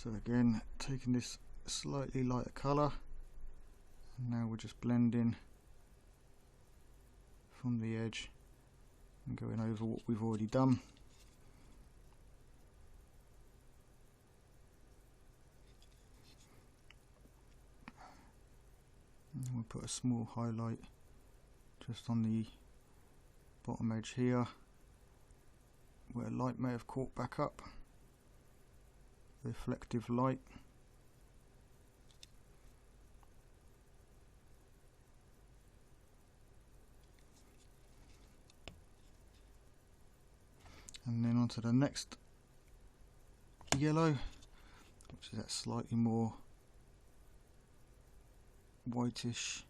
So again, taking this slightly lighter colour, and now we're just blending from the edge and going over what we've already done. And we'll put a small highlight just on the bottom edge here, where light may have caught back up. Reflective light. And then onto the next yellow, which is that slightly more whitish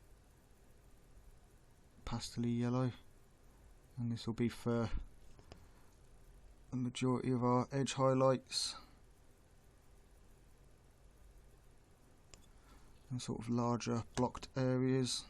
pastel-y yellow, and this will be for the majority of our edge highlights and sort of larger blocked areas.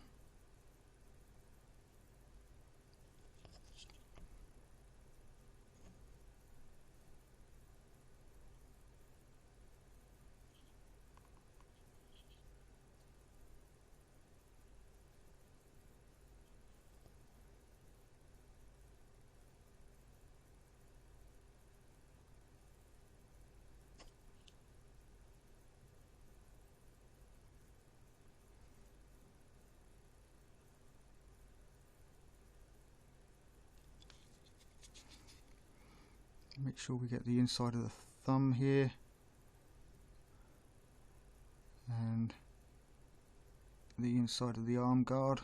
Make sure we get the inside of the thumb here and the inside of the arm guard,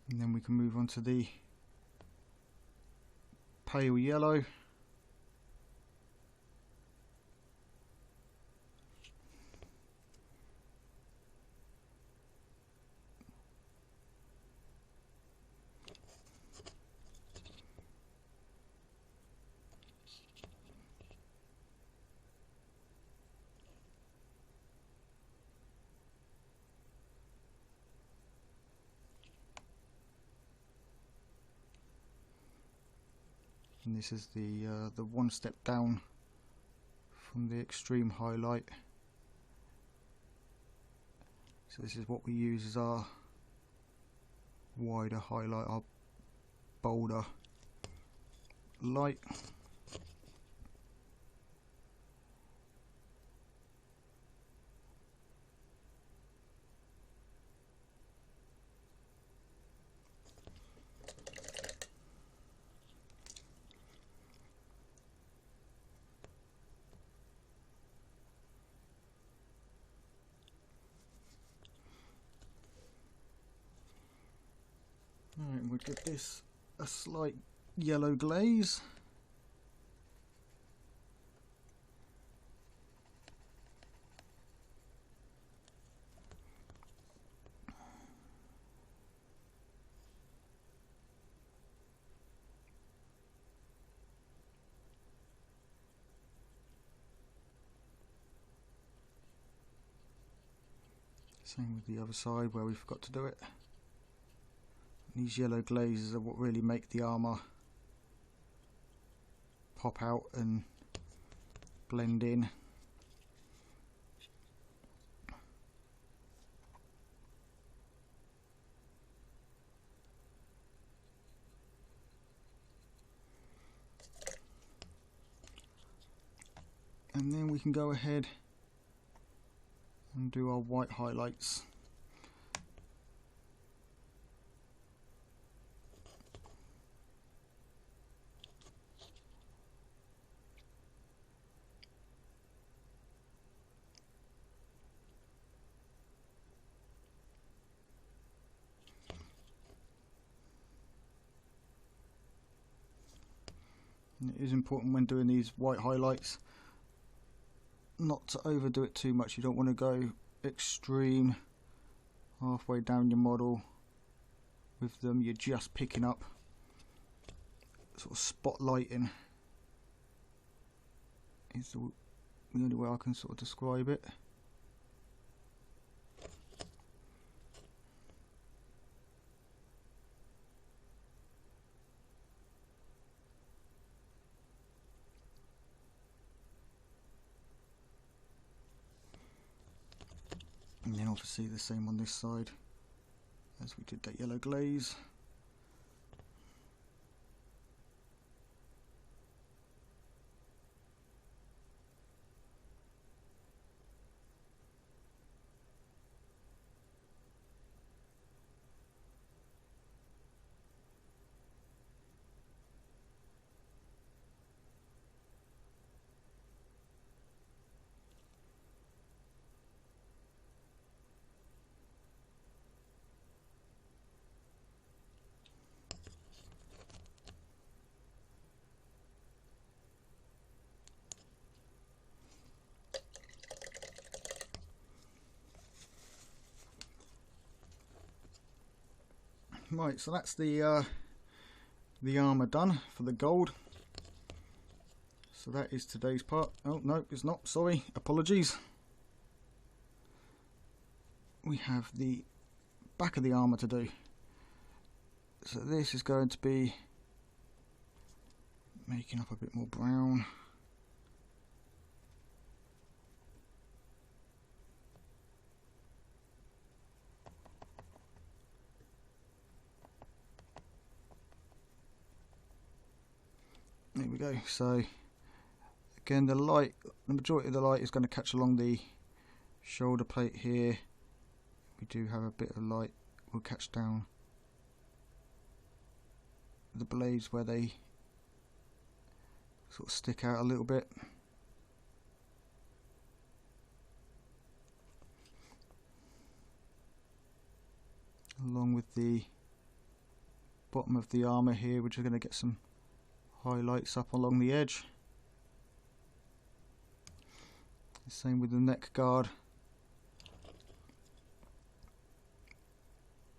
and then we can move on to the pale yellow. And this is the one step down from the extreme highlight. So this is what we use as our wider highlight, our bolder light. Alright, we'll give this a slight yellow glaze. Same with the other side where we forgot to do it. These yellow glazes are what really make the armour pop out and blend in. And then we can go ahead and do our white highlights. And it is important when doing these white highlights not to overdo it too much. You don't want to go extreme halfway down your model with them. You're just picking up sort of spotlighting is the only way I can sort of describe it. And then obviously the same on this side as we did that yellow glaze. Right, so that's the armour done for the gold. So that is today's part. Oh no, it's not, sorry, apologies. We have the back of the armour to do. So this is going to be making up a bit more brown. There we go. So again, the majority of the light is going to catch along the shoulder plate here. We do have a bit of light will catch down the blades where they sort of stick out a little bit. Along with the bottom of the armour here, which are going to get some highlights up along the edge. Same with the neck guard.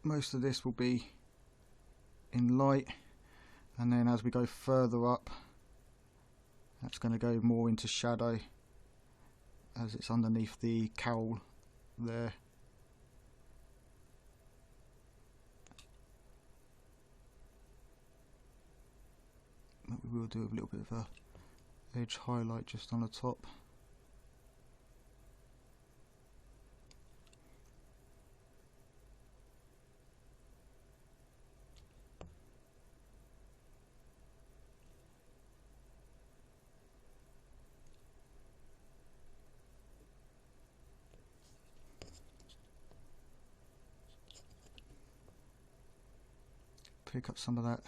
Most of this will be in light, and then as we go further up, that's going to go more into shadow as it's underneath the cowl there. But we will do a little bit of a edge highlight just on the top. Pick up some of that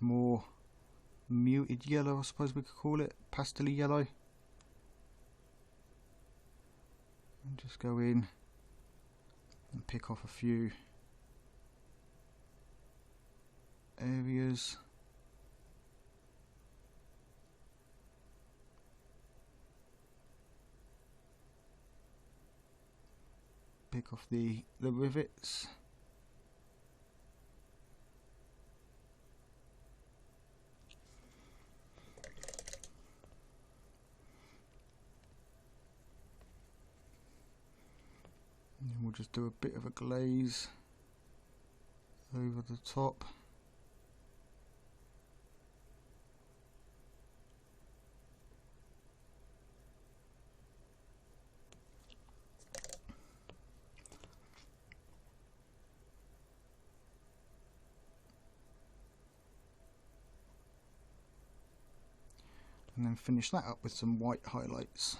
more muted yellow, I suppose we could call it, pastel yellow, and just go in and pick off a few areas. Pick off the rivets. And then we'll just do a bit of a glaze over the top. And then finish that up with some white highlights.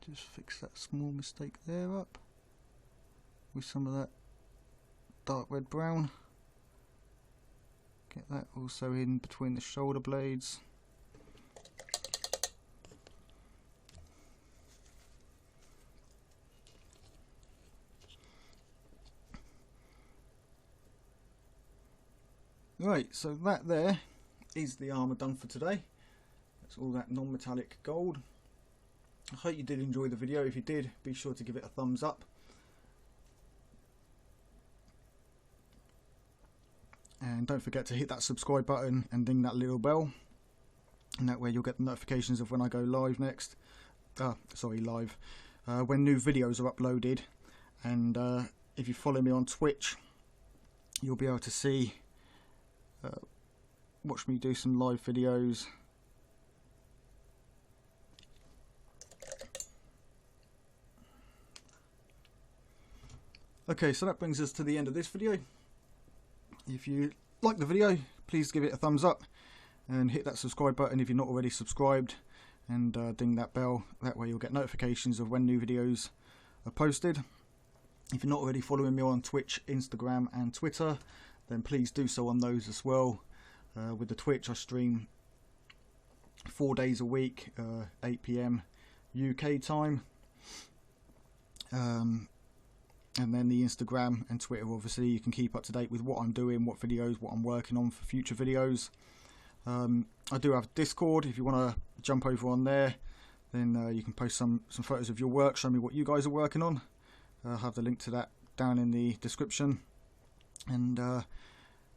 Just fix that small mistake there up with some of that dark red brown. Get that also in between the shoulder blades. Right, so that there is the armour done for today. That's all that non-metallic gold. I hope you did enjoy the video. If you did, be sure to give it a thumbs up. And don't forget to hit that subscribe button and ding that little bell. And that way you'll get the notifications of when I go live next. When new videos are uploaded. And if you follow me on Twitch, you'll be able to see, watch me do some live videos. Okay, so that brings us to the end of this video. If you like the video, please give it a thumbs up and hit that subscribe button if you're not already subscribed, and ding that bell. That way you'll get notifications of when new videos are posted. If you're not already following me on Twitch, Instagram and Twitter, then please do so on those as well. With the Twitch, I stream 4 days a week, 8 PM UK time. And then the Instagram and Twitter, obviously you can keep up to date with what I'm doing, what videos, what I'm working on for future videos. I do have Discord. If you want to jump over on there, then you can post some photos of your work, show me what you guys are working on. I'll have the link to that down in the description. And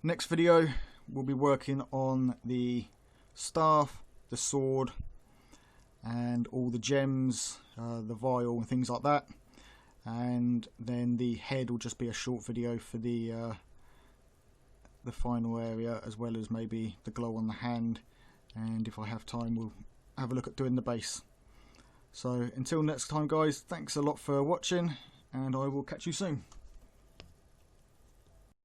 next video we'll be working on the staff, the sword, and all the gems, the vial and things like that. And then the head will just be a short video for the final area, as well as maybe the glow on the hand, and if I have time we'll have a look at doing the base. So until next time guys, thanks a lot for watching, and I will catch you soon.